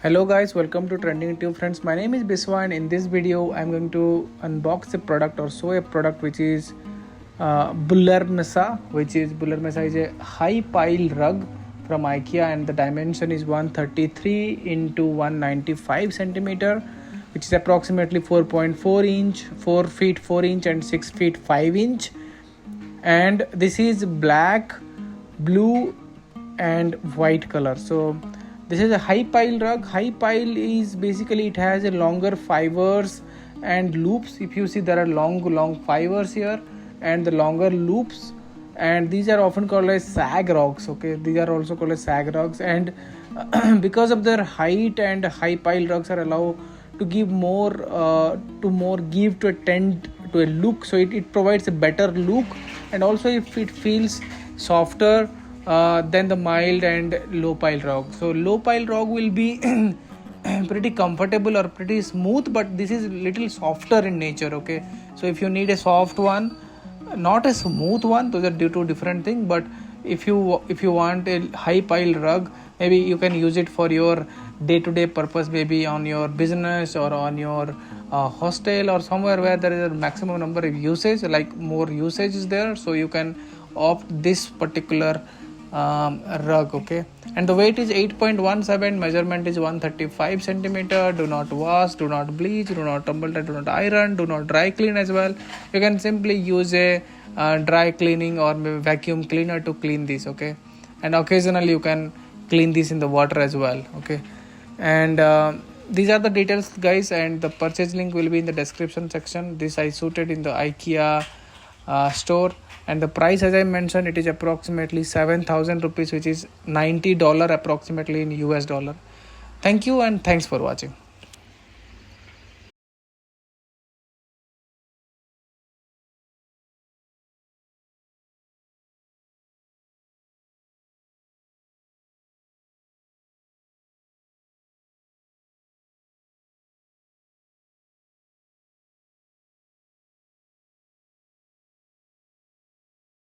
Hello guys, welcome to Trending Tube friends. My name is Biswa and in this video I'm going to unbox a product or show a product which is Bullerremsa, Bullerremsa is a high pile rug from IKEA and the dimension is 133 into 195 centimeter, which is approximately 4.4 inch, 4 feet 4 inch and 6 feet 5 inch. And this is black, blue and white color. So this is a high pile rug. High pile is basically it has a longer fibers and loops. If you see, there are long fibers here and the longer loops, and these are often called as sag rugs. Okay, these are also called as sag rugs, and because of their height and high pile rugs are allowed to give more give to a tent, to a look. So it provides a better look, and also if it feels softer than the mild and low pile rug. So low pile rug will be pretty comfortable or pretty smooth, but this is little softer in nature. Okay, so if you need a soft one, not a smooth one, those are due to different thing. But if you want a high pile rug, maybe you can use it for your day-to-day purpose, maybe on your business or on your hostel or somewhere where there is a maximum number of usage, like more usage is there, so you can opt this particular rug. Okay, and the weight is 8.17, measurement is 135 centimeter. Do not wash, do not bleach, do not tumble dry, do not iron, do not dry clean as well. You can simply use a dry cleaning or vacuum cleaner to clean this. Okay, and occasionally you can clean this in the water as well. Okay, and these are the details guys, and the purchase link will be in the description section. This I suited in the IKEA store, and the price, as I mentioned, it is approximately 7,000 rupees, which is $90 approximately in US dollar. Thank you and thanks for watching.